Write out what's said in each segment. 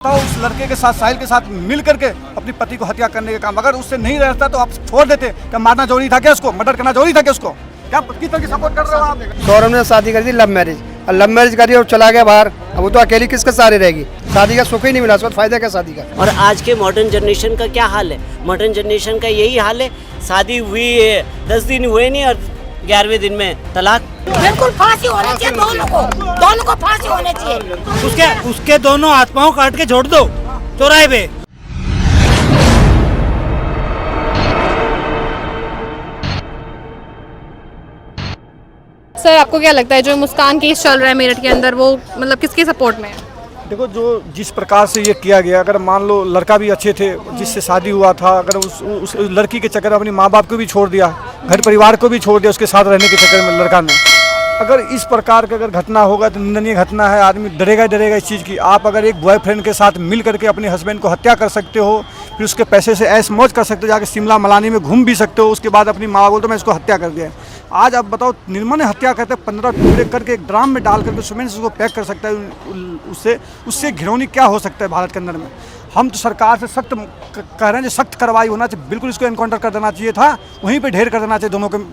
तो उस लड़के के साथ, साहिल के साथ मिल करके अपनी पति को हत्या करने का काम, अगर उससे नहीं रहता तो आप छोड़ देते। क्या मारना जरूरी था क्या उसको? मर्डर करना जरूरी था क्या उसको? क्या किस तरह की सपोर्ट कर रहे हो आप? सौरभ ने शादी कर दी लव मैरिज, और लव मैरिज करी और चला गया बाहर। अब वो तो अकेली किसके सहारे रहेगी? शादी का सुख ही नहीं मिला उसको, फायदा क्या शादी का? और आज के मॉडर्न जनरेशन का क्या हाल है? मॉडर्न जनरेशन का यही हाल है, शादी हुई है 10 दिन हुए नहीं और 11वें दिन में तलाक। बिल्कुल फांसी होनी चाहिए दोनों को फांसी होनी चाहिए। उसके दोनों हाथ पांव काट के छोड़ दो चौराहे पे। सर, आपको क्या लगता है जो मुस्कान केस चल रहा है मेरठ के अंदर, वो मतलब किसके सपोर्ट में है? देखो, जो जिस प्रकार से ये किया गया, अगर मान लो लड़का भी अच्छे थे जिससे शादी हुआ था, अगर उस लड़की के चक्कर में अपनी माँ बाप को भी छोड़ दिया, घर परिवार को भी छोड़ दिया उसके साथ रहने के चक्कर में लड़का ने, अगर इस प्रकार का अगर घटना होगा तो निंदनीय घटना है। आदमी डरेगा इस चीज़ की। आप अगर एक बॉयफ्रेंड के साथ मिल करके अपने हस्बैंड को हत्या कर सकते हो, फिर उसके पैसे से ऐश मौज कर सकते हो, जाके शिमला मलानी में घूम भी सकते हो, उसके बाद अपनी माँ बोल तो मैं इसको हत्या कर दिया। आज आप बताओ, निर्मम हत्या करते 15 टुकड़े करके एक ड्राम में डाल करके सीमेंट से उसको पैक कर सकता है। उससे घिनौनी क्या हो सकता है भारत के अंदर में? हम तो सरकार से सख्त कह रहे हैं, जो सख्त कार्रवाई होना चाहिए, बिल्कुल इसको एनकाउंटर कर देना चाहिए था, वहीं पे ढेर कर देना चाहिए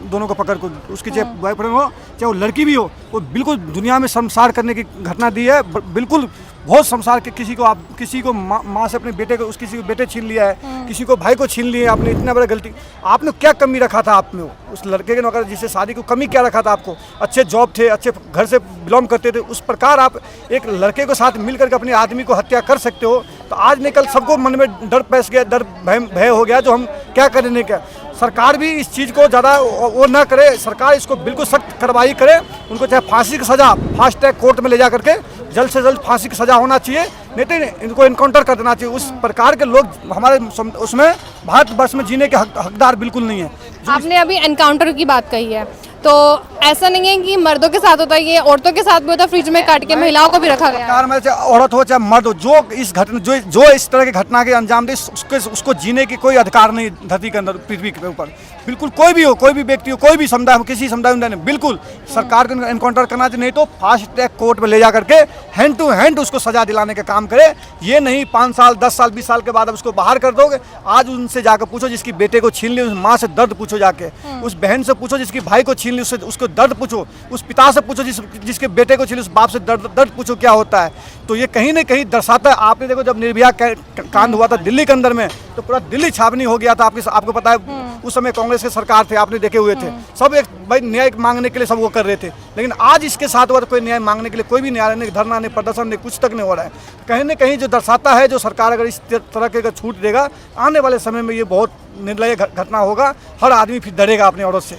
दोनों को पकड़ को। उसकी चाहे बॉयफ्रेंड हो चाहे वो लड़की भी हो, वो बिल्कुल दुनिया में शर्मसार करने की घटना दी है। बिल्कुल बहुत शर्मसार के किसी को माँ से अपने बेटे को किसी को बेटे छीन लिया है, किसी को भाई को छीन लिया। आपने इतना बड़ा गलती, आपने क्या कमी रखा था आप में? उस लड़के के नौकर जिससे शादी को कमी क्या रखा था आपको? अच्छे जॉब थे, अच्छे घर से बिलोंग करते थे, उस प्रकार आप एक लड़के के साथ मिल करके अपने आदमी को हत्या कर सकते हो? तो आज नहीं कल सबको मन में डर पैस गया, डर भय हो गया, जो हम क्या करें क्या। सरकार भी इस चीज़ को ज़्यादा वो ना करे, सरकार इसको बिल्कुल सख्त कार्रवाई करे। उनको चाहे फांसी की सज़ा फास्ट ट्रैक कोर्ट में ले जा करके जल्द से जल्द फांसी की सज़ा होना चाहिए, नहीं तो इनको इनकाउंटर कर देना चाहिए। उस प्रकार के लोग हमारे उसमें भारतवर्ष में जीने के हकदार बिल्कुल नहीं है। आपने अभी एनकाउंटर की बात कही है, तो ऐसा नहीं है कि मर्दों के साथ होता है, ये औरतों के साथ भी होता है, फ्रिज में काट के महिलाओं को भी रखा गया है। चाहे औरत हो चाहे मर्द हो, जो इस तरह की घटना के अंजाम दे, उसको जीने की कोई अधिकार नहीं धरती के अंदर, पृथ्वी के ऊपर। बिल्कुल कोई भी हो, कोई भी व्यक्ति हो, कोई भी समुदाय हो, किसी समुदाय में बिल्कुल सरकार को एनकाउंटर करना चाहिए, नहीं तो फास्ट ट्रैक कोर्ट में ले जा करके हैंड टू हैंड उसको सजा दिलाने का काम करे। ये नहीं 5 साल 10 साल 20 साल के बाद अब उसको बाहर कर दोगे। आज उनसे जाकर पूछो जिसकी बेटे को छीन ली, उस माँ से दर्द पूछो, जाके उस बहन से पूछो जिसकी भाई को छीन ली, उसको दर्द पूछो, उस पिता से पूछो जिसके बेटे को छीन ली, उस बाप से दर्द पूछो क्या होता है। तो ये कहीं ना कहीं दर्शाता है। आपने देखो, जब निर्भया कांड हुआ था दिल्ली के अंदर में, तो पूरा दिल्ली छावनी हो गया था। आपको पता है उस समय कांग्रेस की सरकार थे, आपने देखे हुए थे, सब एक भाई न्याय मांगने के लिए सब वो कर रहे थे। लेकिन आज इसके साथ हुआ तो कोई न्याय मांगने के लिए कोई भी न्याय नहीं, धरना नहीं, प्रदर्शन नहीं, कुछ तक नहीं हो रहा है। कहीं ना कहीं जो दर्शाता है, जो सरकार अगर इस तरह के छूट देगा, आने वाले समय में ये बहुत निर्दयी घटना होगा। हर आदमी फिर डरेगा अपने औरत से।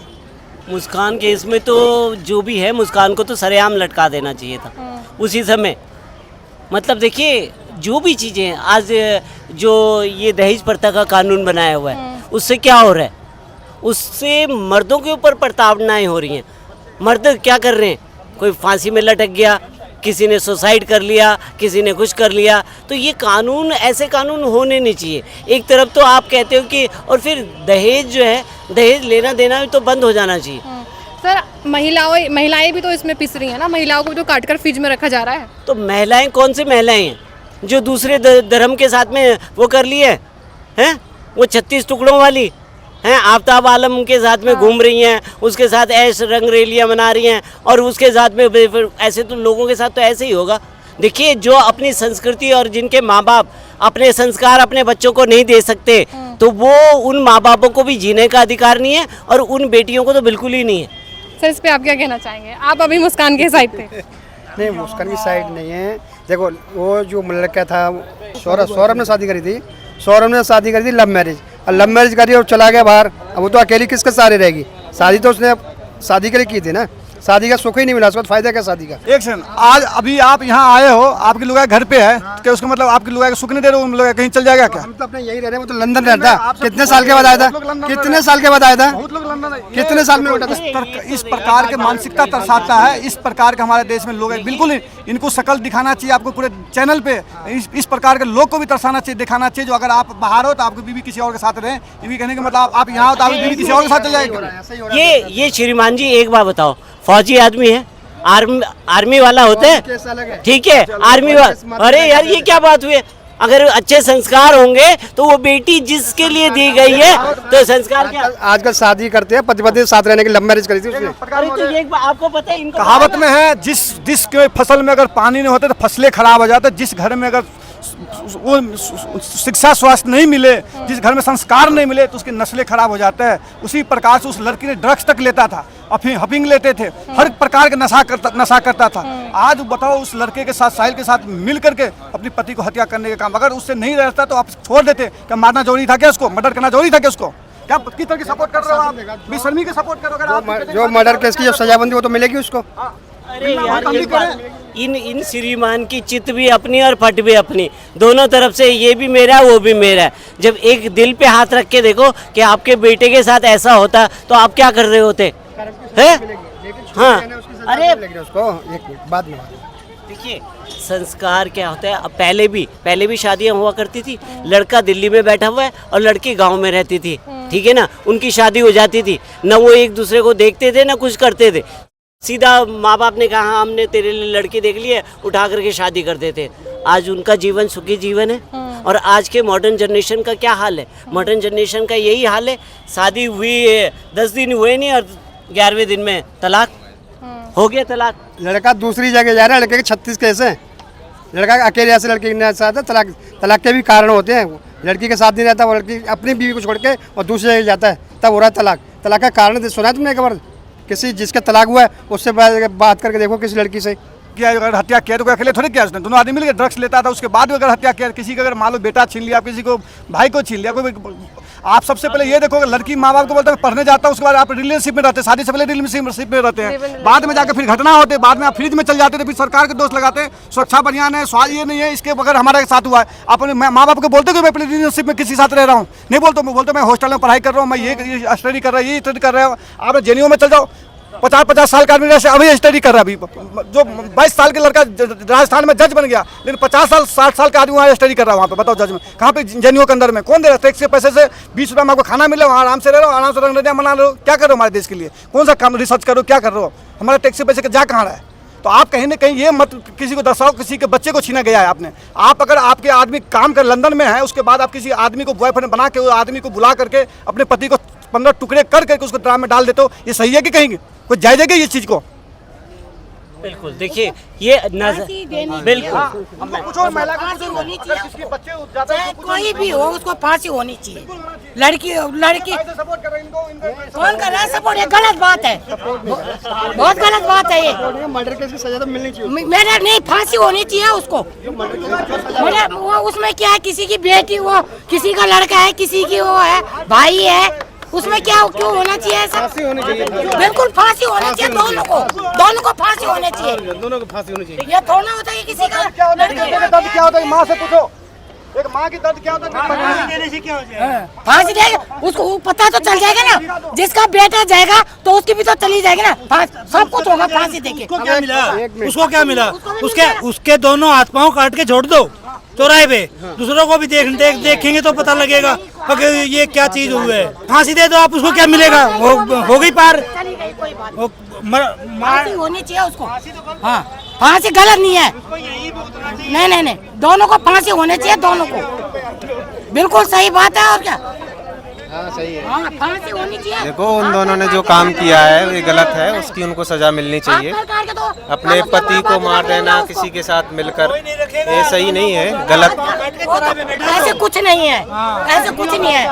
मुस्कान केस में तो जो भी है, मुस्कान को तो सरेआम लटका देना चाहिए था उसी समय। मतलब देखिए, जो भी चीज़ें हैं, आज जो ये दहेज प्रथा का कानून बनाया हुआ है, उससे क्या हो रहा है? उससे मर्दों के ऊपर प्रताड़नाएं हो रही हैं। मर्द क्या कर रहे हैं? कोई फांसी में लटक गया, किसी ने सुसाइड कर लिया, किसी ने कुछ कर लिया। तो ये कानून, ऐसे कानून होने नहीं चाहिए। एक तरफ तो आप कहते हो कि, और फिर दहेज जो है, दहेज लेना देना भी तो बंद हो जाना चाहिए। सर, महिलाएं भी तो इसमें पिस रही हैं ना, महिलाओं को भी तो काटकर फ्रिज में रखा जा रहा है। तो महिलाएं कौन सी महिलाएं हैं जो दूसरे धर्म के साथ में वो कर ली हैं? वो 36 टुकड़ों वाली हैं, आफ्ताब आलम के साथ में घूम रही हैं, उसके साथ ऐश रंग रेलियाँ मना रही हैं, और उसके साथ में ऐसे तो लोगों के साथ तो ऐसे ही होगा। देखिए, जो अपनी संस्कृति और जिनके माँ बाप अपने संस्कार अपने बच्चों को नहीं दे सकते, तो वो उन माँ बापों को भी जीने का अधिकार नहीं है, और उन बेटियों को तो बिल्कुल ही नहीं है। सर, इस पे आप क्या कहना चाहेंगे? आप अभी मुस्कान के साइड थे। नहीं, मुस्कान की साइड नहीं है। देखो, वो जो लड़का था, सौरभ ने शादी करी थी, सौरभ ने शादी करी थी लव मैरिज, और लव मैरिज करी और चला गया बाहर। अब वो तो अकेली किसके सहारे रहेगी? शादी तो उसने शादी के लिए की थी ना, शादी का सुख ही नहीं मिला उसको, फायदा क्या शादी का? एक सेकंड, आज अभी आप यहाँ आए हो, आपकी लुगाई घर पे है, क्या उसका मतलब आपकी लुगाई को सुख नहीं दे रहे हो? लुगाई कहीं चल जाएगा क्या? हम तो अपने यही रह रहे हैं। वो तो लंदन रहता है। कितने साल के बाद आया था? कितने साल के बाद आया था? बहुत लोग लंदन है। कितने साल में? इस प्रकार के मानसिकता दर्शाता है। इस प्रकार के हमारे देश में लोग हैं, बिल्कुल इनको शकल दिखाना चाहिए आपको पूरे चैनल पे। इस प्रकार के लोग को भी दर्शाना चाहिए, दिखाना चाहिए। जो अगर आप बाहर हो तो आपकी बीवी किसी और के साथ रहे, इनकी कहने का मतलब आप यहाँ हो तो आपकी बीवी किसी और के साथ चल जाएगी। ये श्रीमान जी, एक बात बताओ, फौजी आदमी है, आर्मी वाला होते हैं, ठीक है, आर्मी वाला। अरे यार, ये क्या बात हुई है? अगर अच्छे संस्कार होंगे तो वो बेटी जिसके लिए दी गई है तो संस्कार क्या। आजकल शादी करते हैं पति पत्नी के साथ रहने की, लव मैरिज करी थी उसने। अरे तो ये आपको पता है इनको कहावत में है, जिस के फसल में अगर पानी नहीं होता तो फसलें खराब हो जाते, जिस घर में अगर वो शिक्षा स्वास्थ्य नहीं मिले, जिस घर में संस्कार नहीं मिले तो उसकी नस्लें खराब हो जाते हैं। उसी प्रकार से उस लड़की ने ड्रग्स तक लेता था, हफिंग लेते थे, हर प्रकार के नशा करता था। आज बताओ उस लड़के के साथ, साहिल के साथ मिल करके अपनी पति को हत्या करने का काम, अगर उससे नहीं रहता तो आप छोड़ देते। क्या मारना जरूरी था क्या उसको? मर्डर करना जरूरी था क्या उसको? क्या किस तरह की सपोर्ट कर रहे हो आप? बेशर्मी के सपोर्ट करोगे। जो मर्डर केस की जो सजा बंदी वो तो मिलेगी उसको। अरे यार ये बात, इन श्रीमान की चित भी अपनी और पट भी अपनी, दोनों तरफ से ये भी मेरा है वो भी मेरा है। जब एक दिल पे हाथ रख के देखो कि आपके बेटे के साथ ऐसा होता तो आप क्या कर रहे होते हैं? हाँ अरे उसको एक बात में देखिए संस्कार क्या होता है। अब पहले भी शादियां हुआ करती थी, लड़का दिल्ली में बैठा हुआ है और लड़की गांव में रहती थी, ठीक है ना, उनकी शादी हो जाती थी, ना वो एक दूसरे को देखते थे ना कुछ करते थे, सीधा माँ बाप ने कहा हमने तेरे लिए लड़की देख ली है, उठा करके शादी कर देते। आज उनका जीवन सुखी जीवन है। और आज के मॉडर्न जनरेशन का क्या हाल है? मॉडर्न जनरेशन का यही हाल है, शादी हुई है 10 दिन हुए नहीं और 11वें दिन में तलाक हो गया। तलाक, लड़का दूसरी जगह जा रहा है, लड़के के 36 केस हैं। लड़का अकेले ऐसे लड़की के साथ है, तलाक के भी कारण होते हैं। लड़की के साथ नहीं रहता, वो लड़की अपनी बीवी को छोड़ के और दूसरी जगह जाता है, तब हो रहा है तलाक। तलाक का कारण सुना तुमने एक बार? किसी जिसका तलाक हुआ है उससे बात करके देखो किसी लड़की से। किया अगर हत्या किया तो अकेले थोड़ी किया उसने, दोनों आदमी मिलकर ड्रग्स लेता था, उसके बाद भी अगर हत्या किया, किसी का अगर मान लो बेटा छीन लिया, किसी को भाई को छीन लिया, कोई आप सबसे पहले ये देखो लड़की माँ बाप को बोलते हैं पढ़ने जाता है, उसके बाद आप रिलेशनशिप में रहते हैं, शादी से पहले रिलेशनशिप में रहते हैं, बाद में जाकर फिर घटना होते हैं, बाद में आप फ्रिज में चल जाते थे, फिर सरकार के दोष लगाते हैं, सुरक्षा बनियान है, स्वास्थ्य ये नहीं है, इसके बगैर हमारे साथ हुआ है। अपने माँ बाप को बोलते कि मैं अपनी रिलेशनशिप में किसी साथ रह रहा हूँ, नहीं बोलते मैं हॉस्टल में पढ़ाई कर रहा हूँ, मैं ये स्टडी कर रहा हूँ, ये स्टडी कर रहा हूँ। आप जेएनयू में चल जाओ, 50 साल का आदमी अभी स्टडी कर रहा है। अभी जो 22 साल के लड़का राजस्थान में जज बन गया, लेकिन 50 साल 60 साल का आदमी वहाँ स्टडी कर रहा है। वहाँ पे बताओ जज में कहाँ पे? जेएनयू के अंदर में कौन दे रहा है? टैक्स के पैसे से 20 रुपये में आपको खाना मिले, वहाँ आराम से रह रहे हो, आराम से रंगरलियाँ मना रहे हो। क्या कर रहे हो हमारे देश के लिए? कौन सा काम रिसर्च करो, क्या कर रहे हो? हमारे टैक्स के पैसे का जा कहाँ रहा है? तो आप कहीं ना कहीं ये मत किसी को दर्शाओ किसी के बच्चे को छीना गया है आपने। आप अगर आपके आदमी काम कर लंदन में है, उसके बाद आप किसी आदमी को बॉयफ्रेंड बना के, उस आदमी को बुला करके अपने पति को 15 टुकड़े करके उसको ड्राम में डाल देते हो, ये सही है कि कहीं कोई जायज़ है कि ये चीज़ को? बिल्कुल देखिए ये नजर बिल्कुल चाहे कोई भी हो उसको फांसी होनी चाहिए। लड़की कौन कर रहा है सपोर्ट? ये गलत बात है, बहुत गलत बात है ये। मर्डर केस की सजा तो मिलनी चाहिए। मेरा नहीं, फांसी होनी चाहिए उसको। मेरा वो उसमें क्या है, किसी की बेटी, वो किसी का लड़का है, किसी की वो है भाई है, उसमें क्या क्यों होना चाहिए ऐसा? बिल्कुल फांसी होना चाहिए दोनों को फांसी होनी चाहिए। दोनों को फांसी होनी चाहिए। ये थोड़ा होता है किसी का दर्द क्या होता है? माँ से पूछो, एक माँ की दर्द क्या होता है? फांसी देगा उसको, पता तो चल जाएगा ना। जिसका बेटा जाएगा तो उसकी भी तो चली जाएगी ना। सब कुछ होगा फांसी देके। उसको क्या मिला? उसको क्या मिला? उसके दोनों हाथ पाँव काट के छोड़ दो चौराहे पे, दूसरों को भी देखेंगे तो पता लगेगा कि ये क्या चीज हुई है। फांसी दे दो आप, उसको क्या मिलेगा? हो गई पार। फांसी होनी चाहिए उसको। हाँ फांसी गलत नहीं है। नहीं, दोनों को फांसी होनी चाहिए, दोनों को। बिल्कुल सही बात है। और क्या? हाँ सही है। हाँ फांसी होनी चाहिए। देखो उन दोनों ने जो काम किया है ये गलत है, उसकी उनको सजा मिलनी चाहिए। अपने पति को मार देना किसी के साथ मिलकर ये सही नहीं है, गलत। ऐसे कुछ नहीं है, ऐसे कुछ नहीं है।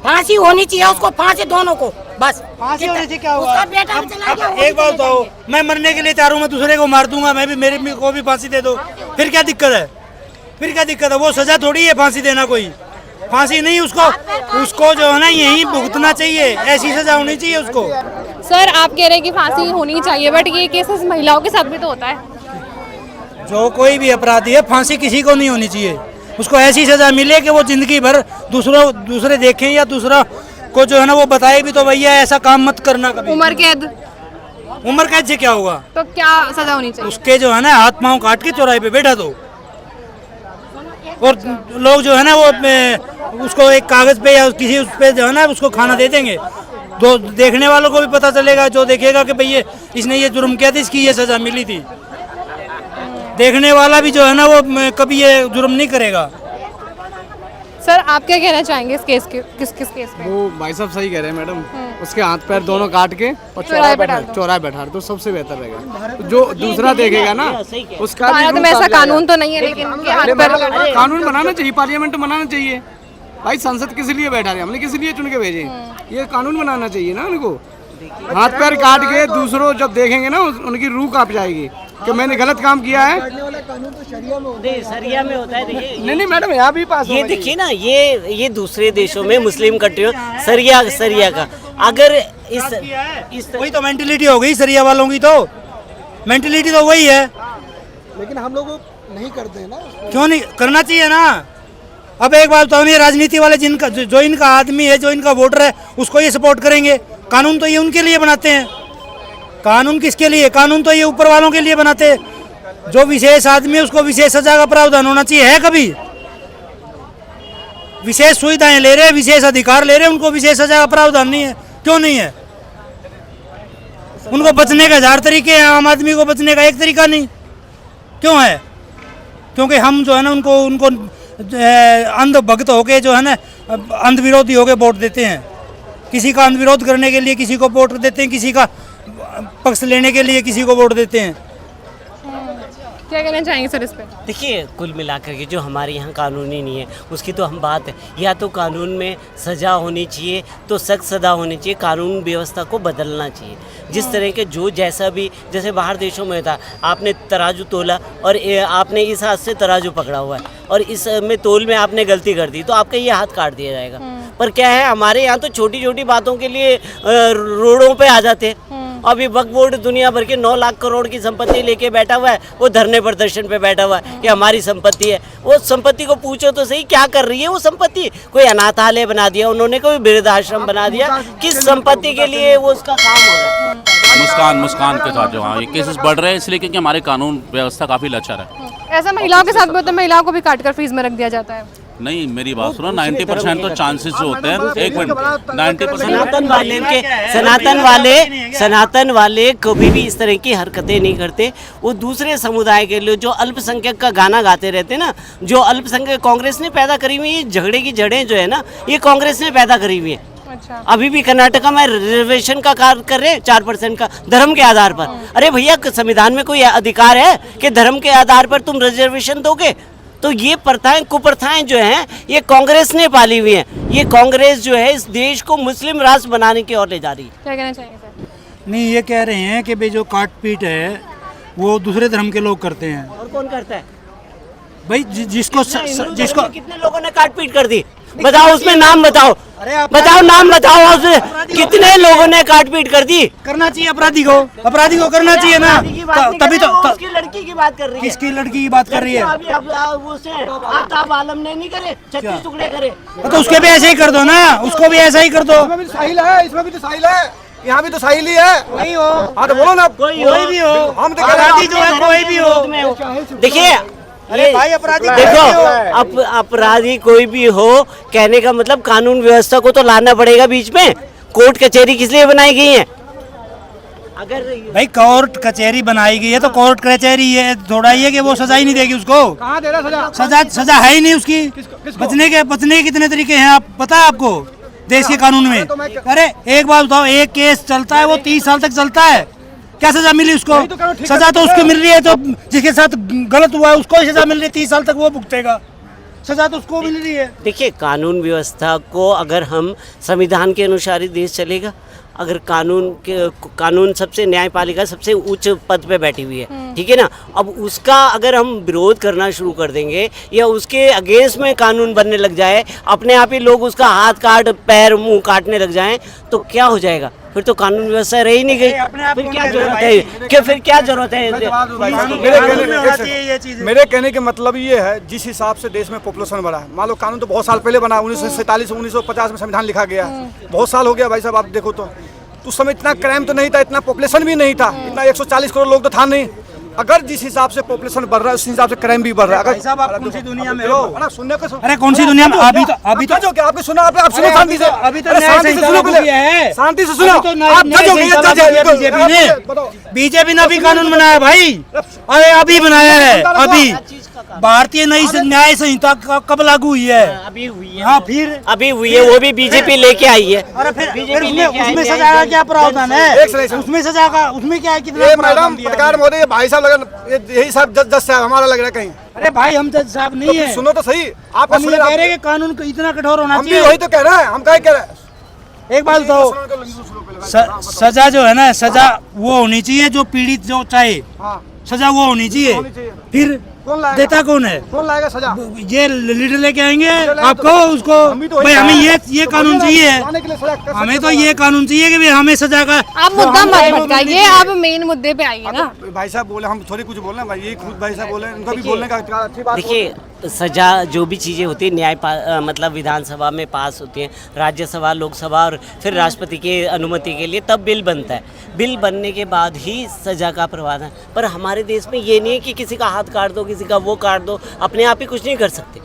फांसी होनी चाहिए उसको, फांसी दोनों को, बस। फांसी होनी चाहिए। क्या उसका हुआ? बेटा चला गया, एक बात बताओ, मैं मरने के लिए तैयार हूँ, मैं दूसरे को मार दूंगा, मैं भी मेरे को भी फांसी दे दो, फिर क्या दिक्कत है? वो सजा थोड़ी है फांसी देना। कोई फांसी नहीं, उसको जो है ना यही भुगतना चाहिए, ऐसी सजा होनी चाहिए उसको। सर आप कह रहे हैं कि फांसी होनी चाहिए, बट ये केसेस महिलाओं के साथ भी तो होता है। जो कोई भी अपराधी है, फांसी किसी को नहीं होनी चाहिए। उसको ऐसी सजा मिले कि वो जिंदगी भर दूसरे देखें या दूसरा को जो है ना वो बताए भी तो भैया ऐसा काम मत करना कभी। उम्र कैद से क्या होगा? तो क्या सजा होनी चाहिए? उसके जो है ना हाथ पाँव काट के चौराहे पे बैठा दो, और लोग जो है ना वो उसको एक कागज पे या किसी उस पे जो है ना उसको खाना दे देंगे। तो देखने वालों को भी पता चलेगा, जो देखेगा कि भई इसने ये जुर्म किया था, इसकी ये सजा मिली थी। देखने वाला भी जो है ना वो कभी ये जुर्म नहीं करेगा। सर आप क्या कहना चाहेंगे इस केस के किस केस में? वो भाई साहब सही कह रहे हैं मैडम, उसके हाथ पैर दोनों काट के और चौराहे पे डाल दो। चौराहे बैठा तो सबसे बेहतर रहेगा। जो दूसरा देखेगा ना उसका भी भारत में ऐसा कानून तो नहीं है, लेकिन उनके हाथ पैर कानून बनाना चाहिए, पार्लियामेंट बनाना चाहिए। भाई संसद किस लिए बैठा रहे, हमने किस लिए चुन के भेजे, ये कानून बनाना चाहिए ना उनको। हाथ पैर काट के दूसरों जब देखेंगे ना उनकी रूह कांप जाएगी कि मैंने गलत काम किया है। नहीं, सरिया में होता है। देखिए नहीं मैडम यहाँ भी पास ये देखिए ना, ये दूसरे देशों में मुस्लिम कंट्रियों सरिया का अगर इस वही तो मेंटेलिटी हो गई सरिया वालों की, तो मेंटेलिटी तो वही है। लेकिन हम लोग नहीं करते हैं ना। क्यों नहीं करना चाहिए ना। अब एक बात तो हम ये राजनीति वाले जिनका जो इनका आदमी है, जो इनका वोटर है, उसको ये सपोर्ट करेंगे। कानून तो ये उनके लिए बनाते हैं। कानून किसके लिए? कानून तो ये ऊपर वालों के लिए बनाते हैं। जो विशेष आदमी है उसको विशेष सजा का प्रावधान होना चाहिए। है कभी विशेष सुविधाएं ले रहे हैं, विशेष अधिकार ले रहे हैं, उनको विशेष सजा का प्रावधान नहीं है। क्यों नहीं है? उनको बचने के 1000 तरीके हैं, आम आदमी को बचने का एक तरीका नहीं। क्यों है? क्योंकि हम जो है ना उनको अंध भक्त होके जो है ना अंध विरोधी होके वोट देते हैं। किसी का अंध विरोध करने के लिए किसी को वोट देते हैं, किसी का पक्ष लेने के लिए किसी को वोट देते हैं। क्या कहना चाहेंगे सर इस पे? देखिए, कुल मिलाकर के जो हमारे यहाँ कानूनी नहीं है उसकी तो हम बात है, या तो कानून में सज़ा होनी चाहिए, तो सख्त सज़ा होनी चाहिए, कानून व्यवस्था को बदलना चाहिए। जिस तरह के जो जैसा भी, जैसे बाहर देशों में था, आपने तराजू तोला और आपने इस हाथ से तराजू पकड़ा हुआ है और इस में तोल में आपने गलती कर दी तो आपका ये हाथ काट दिया जाएगा। पर क्या है, हमारे यहाँ तो छोटी छोटी बातों के लिए रोडों पे आ जाते हैं। अभी वक्फ बोर्ड दुनिया भर के 9 लाख करोड़ की संपत्ति लेके बैठा हुआ है, वो धरने प्रदर्शन पे बैठा हुआ है कि हमारी संपत्ति है। वो संपत्ति को पूछो तो सही, क्या कर रही है वो संपत्ति? कोई अनाथालय बना दिया उन्होंने, कोई वृद्धाश्रम बना दिया, किस संपत्ति के लिए वो उसका काम हो रहा है? मुस्कान के साथ जो हाँ ये केसेस बढ़ रहे हैं इसलिए क्योंकि हमारे कानून व्यवस्था काफ़ी लचर है। ऐसा महिलाओं के साथ भी होता है, महिलाओं को भी काट कर फ्रीज में रख दिया जाता है। नहीं, मेरी बात सुनो, 90% तो चांसेस जो होते हैं, एक मिनट, 90% सनातन वाले कभी भी इस तरह की हरकतें नहीं करते। वो दूसरे समुदाय के लोग जो अल्पसंख्यक का गाना गाते रहते हैं ना, जो अल्पसंख्यक कांग्रेस ने पैदा करी हुई है, झगड़े की जड़ें जो है ना, ये कांग्रेस ने पैदा करी हुई है। अच्छा। अभी भी कर्नाटका में रिजर्वेशन का कार्य कर रहे हैं 4% का धर्म के आधार पर। अरे भैया, संविधान में कोई अधिकार है कि धर्म के आधार पर तुम रिजर्वेशन दोगे? तो ये प्रथाएं, कुप्रथाएं जो हैं, ये कांग्रेस ने पाली हुई हैं। ये कांग्रेस जो है इस देश को मुस्लिम राष्ट्र बनाने की ओर ले जा रही है। क्या कहना चाहेंगे सर? नहीं, ये कह रहे हैं कि भाई जो काट पीट है वो दूसरे धर्म के लोग करते हैं। और कौन करता है भाई? जिसको कितने लोगों ने काट पीट कर दी? बताओ, उसमें नाम बताओ, बताओ नाम बताओ, उसमें कितने लोगों ने काट पीट कर दी? करना चाहिए अपराधी को करना चाहिए ना। तभी तो उसकी लड़की की बात कर रही है। किसकी लड़की की बात कर रही है? अभी आफ्ताब आलम ने नहीं करे, 36 टुकड़े करे, तो उसके भी ऐसे ही कर दो ना, उसको भी ऐसा ही कर दो। इसमें भी तो साहिल है, यहाँ भी तो साहिल ही है। नहीं हो, हाँ तो बोलो ना, कोई भी हो, हम तो अपराधी जो है कोई भी हो। देखिए, अरे भाई, अपराधी देखो, अपराधी कोई भी हो, कहने का मतलब कानून व्यवस्था को तो लाना पड़ेगा बीच में। कोर्ट कचहरी किस लिए बनाई गई है? अगर भाई कोर्ट कचहरी बनाई गई है तो कोर्ट कचहरी है, थोड़ा ही है कि वो सजा ही नहीं देगी उसको। कहाँ दे रहा सजा? सजा है ही नहीं उसकी। बचने के कितने तरीके हैं, आप पता है आपको देश के कानून में? अरे एक बात बताओ, एक केस चलता है वो 30 साल तक चलता है, क्या सजा मिली उसको? सजा तो उसको मिल रही है, तो जिसके साथ गलत हुआ है उसको ही सजा मिल रही है, 30 साल तक वो भुगतेगा, सजा तो उसको मिल रही है। देखिए, कानून व्यवस्था को अगर हम संविधान के अनुसार ही देश चलेगा। अगर कानून सबसे न्यायपालिका सबसे उच्च पद पे बैठी हुई है, ठीक है ना, अब उसका अगर हम विरोध करना शुरू कर देंगे या उसके अगेंस्ट में कानून बनने लग जाए, अपने आप ही लोग उसका हाथ काट पैर मुंह काटने लग जाएं, तो क्या हो जाएगा? फिर तो कानून व्यवस्था रह ही नहीं गई। फिर क्या जरूरत है? फिर क्या जरूरत है? मेरे कहने के मतलब ये है, जिस हिसाब से देश में पॉपुलेशन बढ़ा है, मान लो कानून तो बहुत साल पहले बना, 1947 1950 में संविधान लिखा गया, बहुत साल हो गया भाई साहब। आप देखो तो उस समय इतना क्राइम तो नहीं था, इतना पॉपुलेशन भी नहीं था, इतना 140 करोड़ लोग तो था नहीं। अगर जिस हिसाब से पॉपुलेशन बढ़ रहा है उस हिसाब से क्राइम भी बढ़ रहा है। अगर साहब, आप कौन सी दुनिया में हो? सुनने को, अरे कौन सी दुनिया में? अभी तो जो क्या आपने सुना, आप सुनो शांति से, अभी तो शांति से सुनो, शांति से सुनो। आप बीजेपी ने भी कानून बनाया भाई, अरे अभी बनाया है, अभी भारतीय न्याय संहिता कब लागू हुई है? अभी हुई है। हाँ फिर अभी हुई है, वो भी बीजेपी लेके आई है। अरे फिर बीजेपी उसमें सजा का क्या प्रावधान है? उसमें सजा का उसमें क्या है? कितना ये प्रावधान मैडम दिया? पत्रकार महोदय, ये भाई साहब लगा, यही साहब जज साहब हमारा लग रहा है कहीं। अरे भाई हम जज साहब नहीं है, सुनो तो सही, आप हम ये कह रहे हैं कि कानून इतना कठोर होना हम भी चाहिए। वही तो कह रहे हैं, हम क्या कह रहे हैं। एक बात बताओ, सजा जो है ना, सजा वो होनी चाहिए जो पीड़ित जो चाहे, हाँ, सजा वो होनी चाहिए। फिर कौन लाएगा? देता कौन है? कौन लाएगा सजा? ये लीडर लेके आएंगे आपको, उसको हम भी तो वही भाई हमें कह रहे ये कानून चाहिए, लाने के लिए सजा कर हमें सकते तो हो। ये कानून चाहिए कि भाई हमें सजा का। आप मुद्दा मत भटकाइए, आप मेन मुद्दे पे आइए ना। भाई साहब बोले, हम थोड़ी कुछ बोल रहे हैं भाई, ये खुद भाई साहब बोले, उनका भी बोलने का अच्छी बात। देखिए, सजा जो भी चीज़ें होती है मतलब विधानसभा में पास होती हैं, राज्यसभा, लोकसभा और फिर राष्ट्रपति की अनुमति के लिए तब बिल बनता है। बिल बनने के बाद ही सजा का प्रावधान। पर हमारे देश में ये नहीं है कि किसी का हाथ काट दो, किसी का वो काट दो, अपने आप ही कुछ नहीं कर सकते।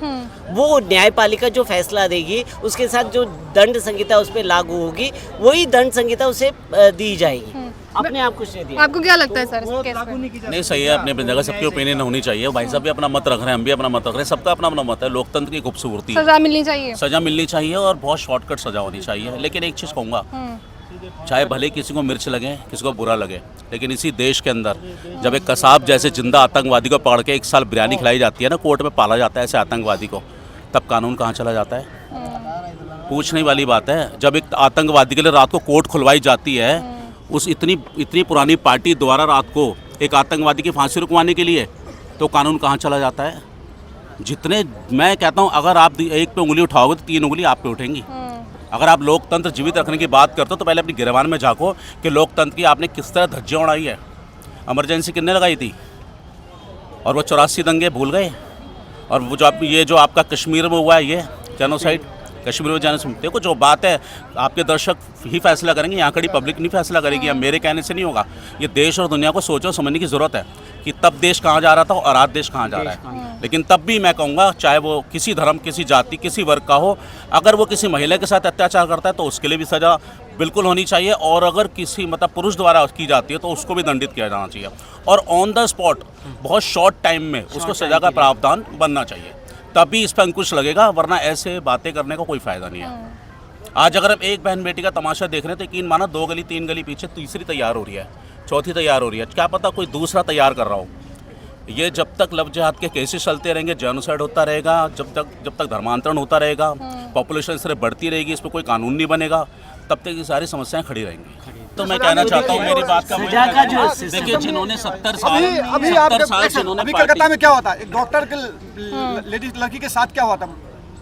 वो न्यायपालिका जो फैसला देगी, उसके साथ जो दंड संहिता उस पर लागू होगी, वही दंड संहिता उसे दी जाएगी। अपने आप कुछ नहीं दिया। आपको क्या लगता है सर इस केस में? नहीं, सही है, अपनी अपनी जगह सबकी ओपिनियन होनी चाहिए। भाई साहब भी अपना मत रख रहे हैं, हम भी अपना मत रख रहे हैं, सबका अपना अपना मत है। लोकतंत्र की खूबसूरती है, सजा मिलनी चाहिए। सजा मिलनी चाहिए और बहुत शॉर्टकट सजा होनी चाहिए। लेकिन एक चीज़ कहूँगा, चाहे भले किसी को मिर्च लगे, किसी को बुरा लगे, लेकिन इसी देश के अंदर जब एक कसाब जैसे जिंदा आतंकवादी को पकड़ के 1 साल बिरयानी खिलाई जाती है ना, कोर्ट में पाला जाता है ऐसे आतंकवादी को, तब कानून कहाँ चला जाता है? पूछने वाली बात है। जब एक आतंकवादी के लिए रात को कोर्ट खुलवाई जाती है, उस इतनी पुरानी पार्टी द्वारा रात को एक आतंकवादी की फांसी रुकवाने के लिए, तो कानून कहाँ चला जाता है? जितने मैं कहता हूँ, अगर आप एक पे उंगली उठाओगे तो 3 उंगली आप पे उठेंगी। अगर आप लोकतंत्र जीवित रखने की बात करते हो तो पहले अपनी गिरबान में झाँको कि लोकतंत्र की आपने किस तरह धज्जियाँ उड़ाई है। इमरजेंसी कितने लगाई थी? और वो 84 दंगे भूल गए। और वो जो आपका कश्मीर में हुआ है, ये जेनोसाइड, कश्मीर में जेनोसाइड, देखो जो बात है आपके दर्शक ही फैसला करेंगे, यहाँ खड़ी पब्लिक नहीं फैसला करेगी, या मेरे कहने से नहीं होगा। ये देश और दुनिया को सोचो समझने की ज़रूरत है कि तब देश कहाँ जा रहा था और आज देश कहाँ जा रहा है। लेकिन तब भी मैं कहूँगा, चाहे वो किसी धर्म, किसी जाति, किसी वर्ग का हो, अगर वो किसी महिला के साथ अत्याचार करता है तो उसके लिए भी सज़ा बिल्कुल होनी चाहिए। और अगर किसी मतलब पुरुष द्वारा की जाती है तो उसको भी दंडित किया जाना चाहिए। और ऑन द स्पॉट बहुत शॉर्ट टाइम में उसको सज़ा का प्रावधान बनना चाहिए, तभी इस पर अंकुश लगेगा, वरना ऐसे बातें करने का कोई फ़ायदा नहीं है। आज अगर हम एक बहन बेटी का तमाशा देख रहे हैं तो यकीन माना 2 गली 3 गली पीछे तीसरी तैयार हो रही है, चौथी तैयार हो रही है, क्या पता कोई दूसरा तैयार कर रहा हो। ये जब तक लव जिहाद के केसेस चलते रहेंगे, जेनोसाइड होता रहेगा, जब तक धर्मांतरण होता रहेगा, पॉपुलेशन इस तरह बढ़ती रहेगी, इस पर कोई कानून नहीं बनेगा, तब तक ये सारी समस्याएं खड़ी रहेंगी। तो मैं कहना चाहता हूँ, मेरी बात का देखिए, जिन्होंने 70 साल अभी कलकत्ता में क्या होता है, एक डॉक्टर के लेडीज लड़की के साथ क्या हुआ था,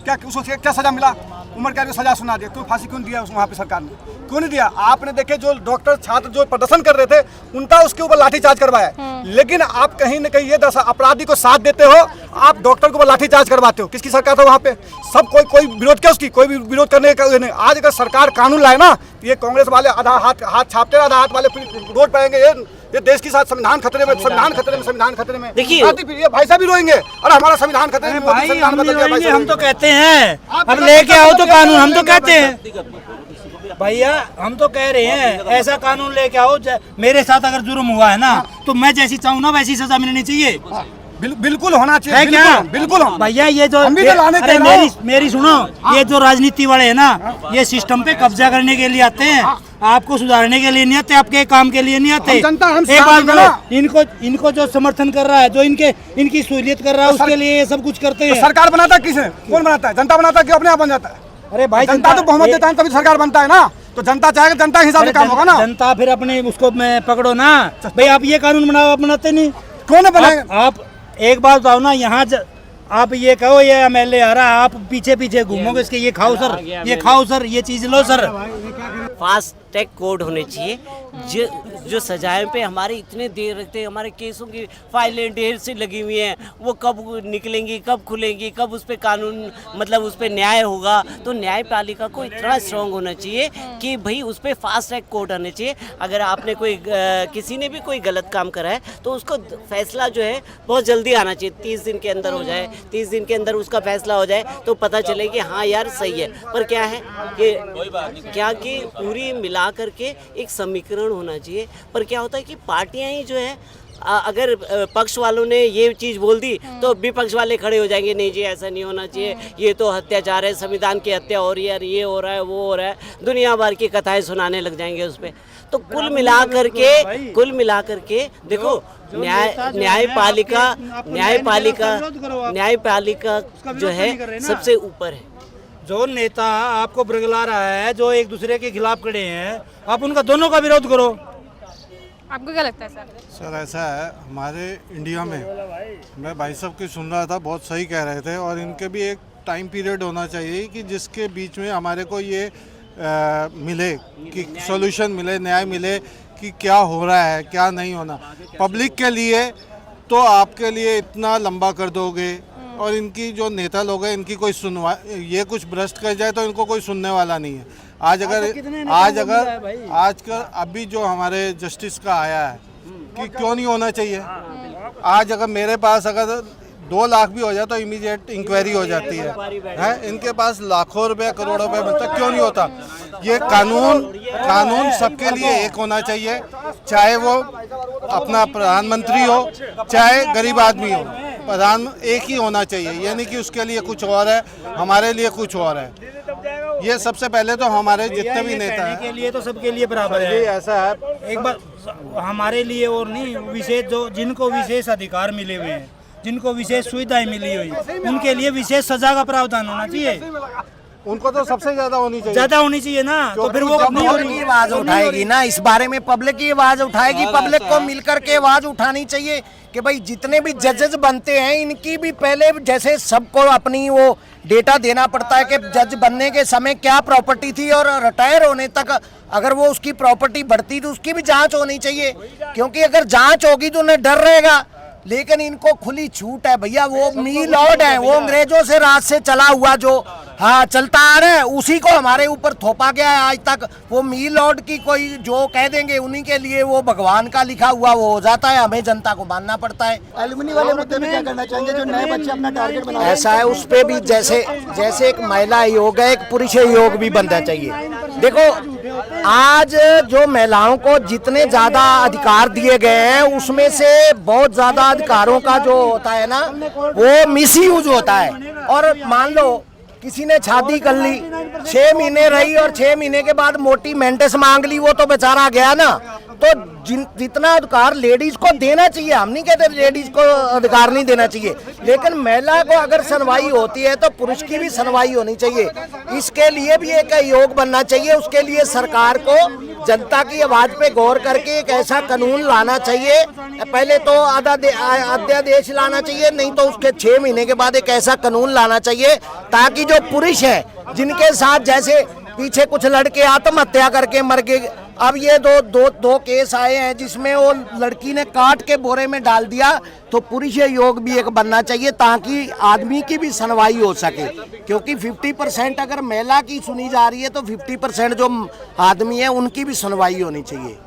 क्या उसको क्या सजा मिला? उम्र कैद की सजा सुना दिया, क्यों फांसी क्यों दिया वहाँ पे सरकार ने? क्यों नहीं दिया? आपने देखे जो डॉक्टर छात्र जो प्रदर्शन कर रहे थे, उनका उसके ऊपर लाठीचार्ज करवाया, लेकिन आप कहीं न कहीं ये अपराधी को साथ देते हो, आप डॉक्टर के ऊपर लाठीचार्ज करवाते हो। किसकी सरकार था वहाँ पे? सब कोई विरोध किया उसकी, कोई भी विरोध करने का नहीं। आज अगर सरकार कानून लाए ना, ये कांग्रेस वाले आधा हाथ छापते, आधा हाथ वाले रोड पे आएंगे। ये देश के साथ संविधान खतरे में, संविधान खतरे में। देखिए, ये भाई साहब भी रोएंगे और हमारा संविधान खतरे में। भाई हम तो कहते हैं, अब लेके आओ तो कानून, हम तो कहते हैं भैया, हम तो कह रहे हैं ऐसा कानून लेके आओ। मेरे साथ अगर जुर्म हुआ है ना, तो मैं जैसी चाहूँ ना वैसी सजा मिलनी चाहिए। बिल्कुल होना चाहिए, है क्या? बिल्कुल भैया ये जो अरे मेरी सुनो, ये जो राजनीति वाले है ना, ये सिस्टम पे कब्जा करने के लिए आते हैं, आपको सुधारने के लिए नहीं आते, आपके काम के लिए नहीं आते। एक बात बोलो, इनको जो समर्थन कर रहा है, जो इनकी सहूलियत कर रहा है, उसके लिए ये सब कुछ करते हैं। सरकार बनाता है किसे? कौन बनाता है? जनता बनाता है कि अपने आप बन जाता है? अरे भाई, जनता तो बहुमत देता है तभी सरकार बनता है ना, तो जनता चाहेगा, जनता के हिसाब से काम होगा ना। जनता फिर अपने उसको पकड़ो ना भाई, आप ये कानून बनाओ, आप बनाते नहीं। कौन बनाएगा? आप एक बात बताओ ना, यहाँ आप ये कहो ये एमएलए आ रहा है, आप पीछे पीछे घूमोगे इसके, ये खाओ सर, ये खाओ सर, ये चीज लो सर। फास्ट ट्रैक कोर्ट होने चाहिए। जो सजाएं पे हमारे इतने देर रखते हैं, हमारे केसों की फाइलें ढेर से लगी हुई हैं, वो कब निकलेंगी, कब खुलेंगी, कब उस पर कानून मतलब उस पर न्याय होगा। तो न्यायपालिका को इतना स्ट्रांग होना चाहिए कि भाई उस पर फास्ट ट्रैक कोर्ट आने चाहिए। अगर आपने किसी ने भी कोई गलत काम करा है तो उसको फैसला जो है बहुत जल्दी आना चाहिए, 30 दिन के अंदर हो जाए, 30 दिन के अंदर उसका फैसला हो जाए तो पता चले कि हाँ यार सही है। पर क्या है कि पूरी मिला करके एक समीकरण होना चाहिए। पर क्या होता है कि पार्टियां ही जो है अगर पक्ष वालों ने ये चीज़ बोल दी तो विपक्ष वाले खड़े हो जाएंगे, नहीं जी ऐसा नहीं होना चाहिए, ये तो अत्याचार है, संविधान की हत्या हो रही है, ये हो रहा है, वो हो रहा है, दुनिया भर की कथाएं सुनाने लग जाएंगे उस पर। तो कुल मिला करके देखो न्यायपालिका जो है सबसे ऊपर है। जो नेता आपको बरगला रहा है, जो एक दूसरे के खिलाफ खड़े हैं, आप उनका दोनों का विरोध करो। आपको क्या लगता है सर? सर ऐसा है, हमारे इंडिया में मैं भाई साहब की सुन रहा था, बहुत सही कह रहे थे, और इनके भी एक टाइम पीरियड होना चाहिए कि जिसके बीच में हमारे को ये मिले कि सॉल्यूशन मिले, न्याय मिले कि क्या हो रहा है क्या नहीं होना। पब्लिक के लिए तो आपके लिए इतना लंबा कर दोगे, और इनकी जो नेता लोग हैं इनकी कोई सुनवा, ये कुछ भ्रष्ट कर जाए तो इनको कोई सुनने वाला नहीं है। आज का अभी जो हमारे जस्टिस का आया है कि क्यों नहीं होना चाहिए। आज अगर मेरे पास अगर 2 लाख भी हो जाए तो इमीडिएट इंक्वायरी हो जाती है, इनके पास लाखों रुपए करोड़ों रुपए मिलता, क्यों नहीं होता। ये कानून सबके लिए एक होना चाहिए, चाहे वो अपना प्रधानमंत्री हो चाहे गरीब आदमी हो, प्रधान एक ही होना चाहिए। ये नहीं कि उसके लिए कुछ और है, हमारे लिए कुछ और है। ये सबसे पहले तो हमारे जितने भी नेता हैं के लिए तो सबके लिए बराबर है। ऐसा है, एक बार हमारे लिए और नहीं, विशेष जो जिनको विशेष अधिकार मिले हुए हैं, जिनको विशेष सुविधाएं मिली हुई, उनके लिए विशेष सजा का प्रावधान होना चाहिए। उनको तो सबसे ज्यादा होनी चाहिए ना, तो फिर वो पब्लिक की आवाज उठाएगी ना, इस बारे में पब्लिक की आवाज उठाएगी। पब्लिक को मिलकर के आवाज उठानी चाहिए कि भाई जितने भी जजेस बनते हैं इनकी भी पहले जैसे सबको अपनी वो डेटा देना पड़ता है कि जज बनने के समय क्या प्रॉपर्टी थी, और रिटायर होने तक अगर वो उसकी प्रॉपर्टी बढ़ती तो उसकी भी जांच होनी चाहिए, क्योंकि अगर जांच होगी तो उन्हें डर रहेगा। लेकिन इनको खुली छूट है भैया, वो मी लॉर्ड है, वो अंग्रेजों से राज से चला हुआ जो चलता आ रहा है उसी को हमारे ऊपर थोपा गया है आज तक। वो मी लॉर्ड की कोई जो कह देंगे उन्हीं के लिए वो भगवान का लिखा हुआ वो हो जाता है, हमें जनता को मानना पड़ता है। एलुमनी वाले मुद्दे में क्या करना चाहेंगे, जो नए बच्चे अपना टारगेट बना रहे हैं? ऐसा है, उस पे भी जैसे एक महिला आयोग है, एक पुरुष आयोग भी बनना चाहिए। देखो आज जो महिलाओं को जितने ज्यादा अधिकार दिए गए हैं उसमें से बहुत ज्यादा अधिकारों का जो होता है ना वो मिसयूज होता है। और मान लो किसी ने शादी कर ली, 6 महीने रही और 6 महीने के बाद मोटी मेंटेस मांग ली, वो तो बेचारा गया ना। तो जितना अधिकार लेडीज को देना चाहिए, हम नहीं कहते लेडीज को अधिकार नहीं देना चाहिए, लेकिन महिला को अगर सुनवाई होती है तो पुरुष की भी सुनवाई होनी चाहिए। इसके लिए भी एक आयोग बनना चाहिए। उसके लिए सरकार को जनता की आवाज पे गौर करके एक ऐसा कानून लाना चाहिए। पहले तो अध्यादेश लाना चाहिए, नहीं तो उसके 6 महीने के बाद एक ऐसा कानून लाना चाहिए ताकि जो पुरुष है जिनके साथ जैसे पीछे कुछ लड़के आत्महत्या करके मर गए, अब ये दो केस आए हैं जिसमें वो लड़की ने काट के बोरे में डाल दिया, तो पुरुष योग भी एक बनना चाहिए ताकि आदमी की भी सुनवाई हो सके। क्योंकि 50% अगर महिला की सुनी जा रही है तो 50% जो आदमी है उनकी भी सुनवाई होनी चाहिए।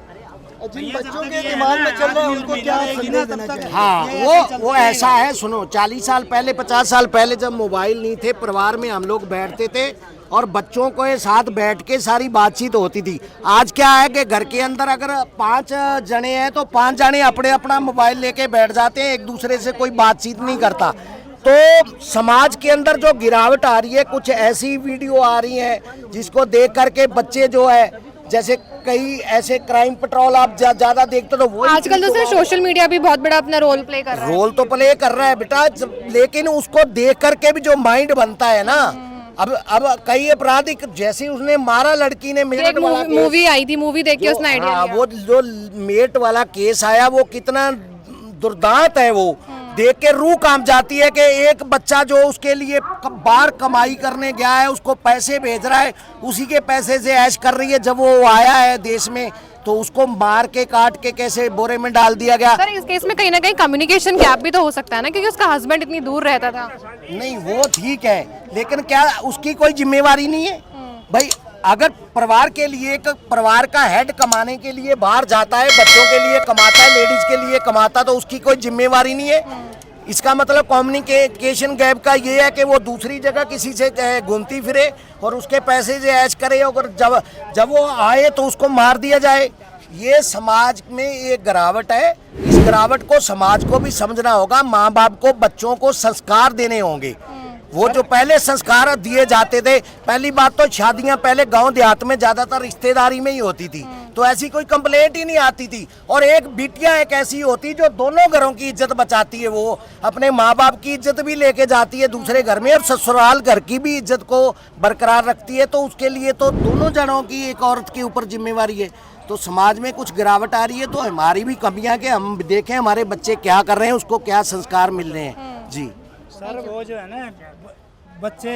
जिन बच्चों के दिमाग में चल रहा है उनको क्या संदेश देना चाहिए? हाँ, वो ऐसा है, सुनो 40 साल पहले 50 साल पहले जब मोबाइल नहीं थे, परिवार में हम लोग बैठते थे और बच्चों के साथ बैठ के सारी बातचीत होती थी। आज क्या है कि घर के अंदर अगर 5 जने हैं तो 5 जने अपने अपना मोबाइल लेके बैठ जाते हैं, एक दूसरे से कोई बातचीत नहीं करता। तो समाज के अंदर जो गिरावट आ रही है, कुछ ऐसी वीडियो आ रही है जिसको देख करके बच्चे जो है, जैसे कई ऐसे क्राइम पेट्रोल आप ज्यादा देखते तो वो आजकल तो सर सोशल मीडिया भी बहुत बड़ा अपना रोल प्ले कर रहा है। रोल तो प्ले कर रहा है बेटा, लेकिन उसको देख करके भी जो माइंड बनता है ना, अब कई अपराधी जैसे उसने मारा लड़की ने, मेट वाला मूवी आई थी, मूवी देख के उसने आइडिया लिया। वो जो मेट वाला केस आया वो कितना दुर्दांत है, वो देख के रूह कांप जाती है कि एक बच्चा जो उसके लिए बाहर कमाई करने गया है, उसको पैसे भेज रहा है, उसी के पैसे से ऐश कर रही है। जब वो आया है देश में तो उसको मार के काट के कैसे बोरे में डाल दिया गया। सर इस केस में कहीं ना कहीं कम्युनिकेशन गैप भी तो हो सकता है ना, क्योंकि उसका हस्बैंड इतनी दूर रहता था। नहीं वो ठीक है, लेकिन क्या उसकी कोई जिम्मेवारी नहीं है भाई? अगर परिवार के लिए, एक परिवार का हेड कमाने के लिए बाहर जाता है, बच्चों के लिए कमाता है, लेडीज के लिए कमाता, तो उसकी कोई जिम्मेवारी नहीं है। इसका मतलब कम्युनिकेशन गैप का ये है कि वो दूसरी जगह किसी से घूमती फिरे और उसके पैसे से ऐश करे, और जब वो आए तो उसको मार दिया जाए। ये समाज में एक गिरावट है। इस गिरावट को समाज को भी समझना होगा। माँ बाप को बच्चों को संस्कार देने होंगे। वो जो पहले संस्कार दिए जाते थे, पहली बात तो शादियां पहले गांव देहात में ज्यादातर रिश्तेदारी में ही होती थी, तो ऐसी कोई कंप्लेंट ही नहीं आती थी। और एक बिटिया एक ऐसी होती जो दोनों घरों की इज्जत बचाती है। वो अपने माँ बाप की इज्जत भी लेके जाती है दूसरे घर में, और ससुराल घर की भी इज्जत को बरकरार रखती है। तो उसके लिए तो दोनों जनों की एक औरत के ऊपर जिम्मेवारी है। तो समाज में कुछ गिरावट आ रही है, तो हमारी भी कमियां कि हम देखें हमारे बच्चे क्या कर रहे हैं, उसको क्या संस्कार मिल रहे हैं। जी सर, वो जो है ना बच्चे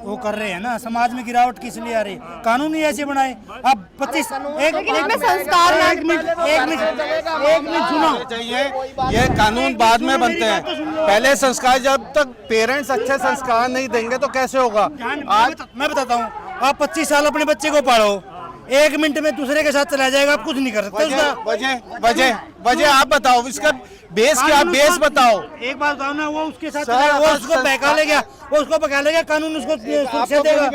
वो कर रहे हैं ना, समाज में गिरावट किस लिए आ रही है? कानून ही ऐसे बनाए। अब 25 संस्कार एक मिनट सुनो चाहिए। ये कानून बाद में बनते हैं, पहले संस्कार। जब तक पेरेंट्स अच्छे संस्कार नहीं देंगे तो कैसे होगा? आज मैं बताता हूँ, आप 25 साल अपने बच्चे को पालो, 1 मिनट में दूसरे के साथ चला जाएगा, आप कुछ नहीं कर सकते उसका। वजह आप बताओ, इसका बेस क्या? बेस बताओ। एक बात बताओ ना, वो उसके साथ वो उसको बहका ले गया, वो उसको बहका ले गया, कानून उसको सुरक्षा देगा,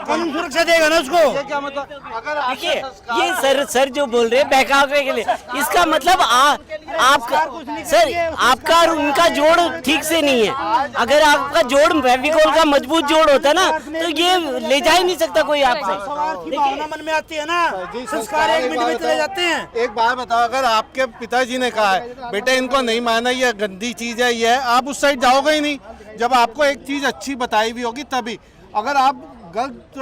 कानून सुरक्षा देगा ना उसको। क्या मतलब? देखिए ये सर जो बोल रहे हैं बहकावे के लिए, इसका मतलब आपका सर आपका और उनका जोड़ ठीक से नहीं है। अगर आपका जोड़ फेविकोल का मजबूत जोड़ होता ना, तो ये ले जा ही नहीं सकता कोई आपसे। भावना मन में आती है ना, संस्कार 1 मिनट में चले जाते हैं। एक बात बताओ, अगर आपके पिताजी ने कहा है बेटे इनको नहीं माना, ये गंदी चीज है, ये है, आप उस साइड जाओगे ही नहीं। जब आपको एक चीज अच्छी बताई भी होगी तभी। अगर आप गलत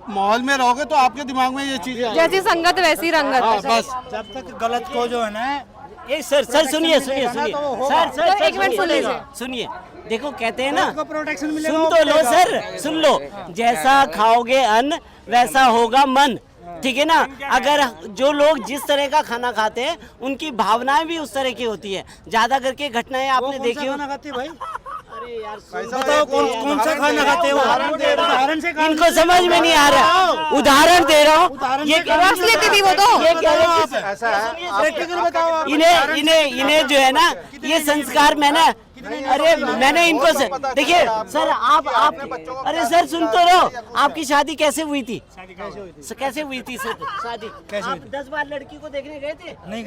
माहौल में रहोगे तो आपके दिमाग में ये चीजें जैसी संगत वैसी रंगत। बस जब तक गलत को जो है ना, ये सर सुनिए सर एक मिनट सुनिए। देखो कहते हैं ना, प्रोटेक्शन मिलेगा। सुन तो लो सर, सुन लो। जैसा खाओगे अन्न वैसा होगा मन, ठीक है ना। अगर जो लोग जिस तरह का खाना खाते हैं उनकी भावनाएं भी उस तरह की होती है। ज्यादा करके घटनाएं आपने देखी हो। खाते भाई, अरे यार बताओ कौन सा खाना खाते हो? उदाहरण से इनको समझ में नहीं आ रहा, उदाहरण दे रहा हूँ। ये लेती थी वो तो, ये कह रहे इन्हें जो है ना ये संस्कार मैंने इनको देखिए सर आप अरे सर सुन तो लो, आपकी शादी कैसे हुई थी? कैसे हुई थी सर शादी? आप 10 बार लड़की को देखने गए थे? नहीं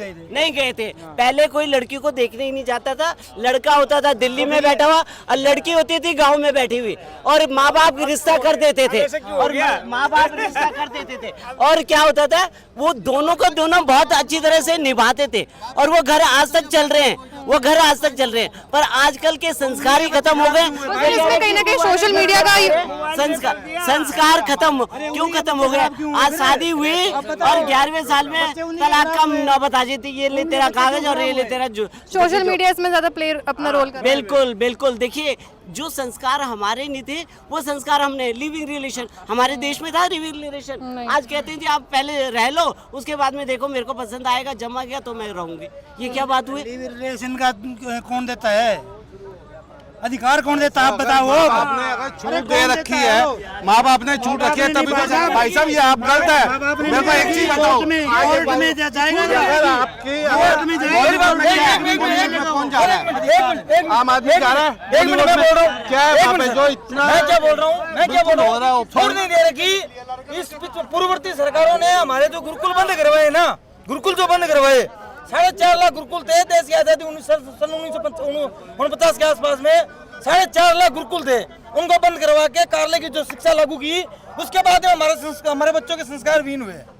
गए थे। पहले कोई लड़की को देखने ही नहीं जाता था। लड़का होता था दिल्ली में बैठा हुआ और लड़की होती थी गांव में बैठी हुई, और माँ बाप रिश्ता कर देते थे, और माँ बाप रिश्ता कर देते थे। और क्या होता था, वो दोनों को दोनों बहुत अच्छी तरह से निभाते थे, और वो घर आज तक चल रहे हैं, वो घर आज तक चल रहे हैं। पर आजकल के संस्कार ही खत्म हो गए। इसमें कहीं ना कहीं सोशल मीडिया का संस्कार खत्म क्यों खत्म हो गया? आज शादी हुई और 11वें साल में तलाक का नौबत आ जाती, ये ले तेरा कागज और ये ले तेरा सोशल मीडिया इसमें ज्यादा प्ले अपना रोल कर। बिल्कुल देखिए, जो संस्कार हमारे नहीं थे वो संस्कार हमने, लिविंग रिलेशन हमारे देश में था, लिविंग रिलेशन। आज कहते हैं जी आप पहले रह लो, उसके बाद में देखो मेरे को पसंद आएगा, जमा गया तो मैं रहूंगी। ये क्या बात हुई? लिविंग रिलेशन का कौन देता है अधिकार? कौन देता है आप बताओ? आपने अगर छूट दे रखी है, माँ बाप ने छूट रखी है, तभी तो भाई साहब ये आप गलत है। मेरे को एक चीज बताओ, कोर्ट में जाएगा, अगर आपकी कौन जा रहा है? आम आदमी जा रहा है? 1 मिनट में बोल रहा हूँ, क्या है वहाँ पे जो इतना मैं क्या बोल रहा हूँ छोड़ नहीं दे रहे कि इस पूर्ववर्ती सरकारों ने हमारे जो गुरुकुल बंद करवाए ना, गुरुकुल जो बंद करवाए, 4.5 लाख गुरुकुल थे देश की आजादी 1949 के आसपास में। 4.5 लाख गुरुकुल थे, उनको बंद करवा के कार्ले की जो शिक्षा लागू की, उसके बाद हमारे बच्चों के संस्कार विहीन हुए।